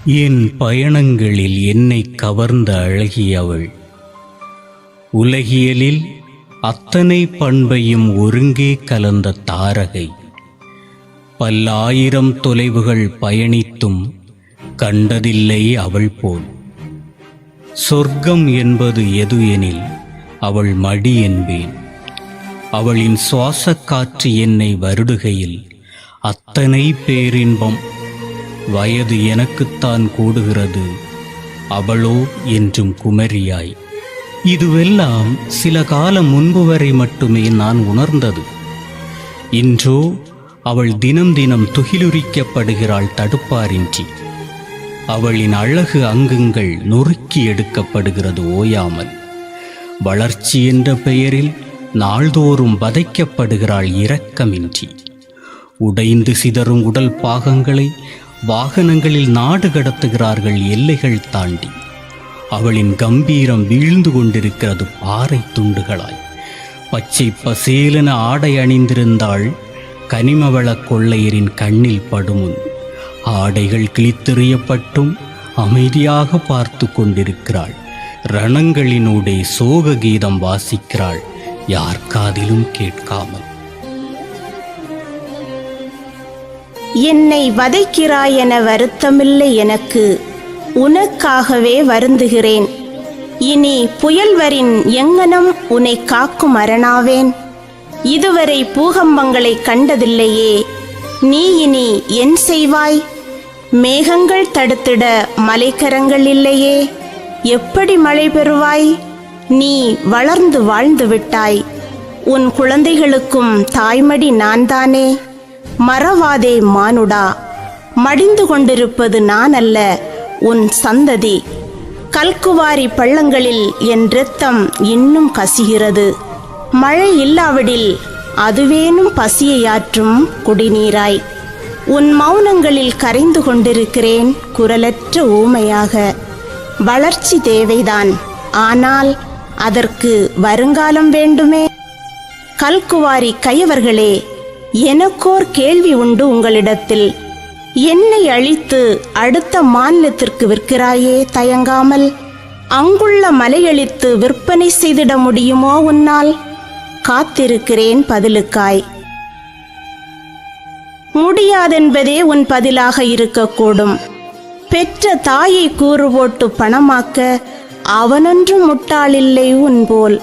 என் பயணங்களில் என்னை கவர்ந்த அழகியவள், உலகியலில் அத்தனை பண்பையும் ஒருங்கே கலந்த தாரகை. பல்லாயிரம் தொலைவுகள் பயணித்தும் கண்டதில்லை அவள் போல். சொர்க்கம் என்பது எது எனில் அவள் மடி என்பேன். அவளின் சுவாசக் காற்று என்னை வருடுகையில் அத்தனை பேரின்பம். வயது எனக்குத்தான் கூடுகிறது, அவளோ என்றும் குமரியாய். இதுவெல்லாம் சில காலம் முன்பு வரை மட்டுமே நான் உணர்ந்தது. இன்றோ அவள் தினம் தினம் துகிலுரிக்கப்படுகிறாள் தடுப்பாரின்றி. அவளின் அழகு அங்கங்கள் நொறுக்கி எடுக்கப்படுகிறது ஓயாமல். வளர்ச்சி என்ற பெயரில் நாள்தோறும் வதைக்கப்படுகிறாள் இரக்கமின்றி. உடைந்து சிதறும் உடல் பாகங்களை வாகனங்களில் நாடு கடத்துகிறார்கள் எல்லைகள் தாண்டி. அவளின் கம்பீரம் வீழ்ந்து கொண்டிருக்கிறது பாறை துண்டுகளாய். பச்சை பசேலென ஆடை அணிந்திருந்தாள் கனிமவள கொள்ளையரின் கண்ணில் படுமுன். ஆடைகள் கிழித்தெறியப்பட்டும் அமைதியாக பார்த்து கொண்டிருக்கிறாள். ரணங்களினூடே சோக கீதம் வாசிக்கிறாள், யார் காதிலும் கேட்காமல். என்னை வதைக்கிறாய் என வருத்தமில்லை எனக்கு, உனக்காகவே வருந்துகிறேன். இனி புயல்வரின் எங்கனம் உன்னை காக்கும் அரணாவேன். இதுவரை பூகம்பங்களை கண்டதில்லையே, நீ இனி என் செய்வாய்? மேகங்கள் தடுத்திட மலைக்கரங்கள் இல்லையே, எப்படி மழை பெறுவாய்? நீ வளர்ந்து வாழ்ந்து விட்டாய், உன் குழந்தைகளுக்கும் தாய்மடி நான் தானே. மறவாதே மானுடா, மடிந்து கொண்டிருப்பது நான் அல்ல, உன் சந்ததி. கல்குவாரி பள்ளங்களில் என் இரத்தம் இன்னும் கசிகிறது. மழை இல்லாவிடில் அதுவேனும் பசியையாற்றும் குடிநீராய். உன் மௌனங்களில் கரைந்து கொண்டிருக்கிறேன் குரலற்ற ஊமையாக. வளர்ச்சி தேவைதான், ஆனால் அதற்கு வருங்காலம் வேண்டுமே. கல்குவாரி கையவர்களே, எனக்கோர் கேள்வி உண்டு உங்களிடத்தில். என்னை அழித்து அடுத்த மாநிலத்திற்கு விற்கிறாயே தயங்காமல், அங்குள்ள மலையழித்து விற்பனை செய்திட முடியுமோ உன்னால்? காத்திருக்கிறேன் பதிலுக்காய். முடியாதென்பதே உன் பதிலாக இருக்கக்கூடும். பெற்ற தாயை கூறு போட்டு பணமாக்க அவனொன்றும் முட்டாளில்லை உன் போல்.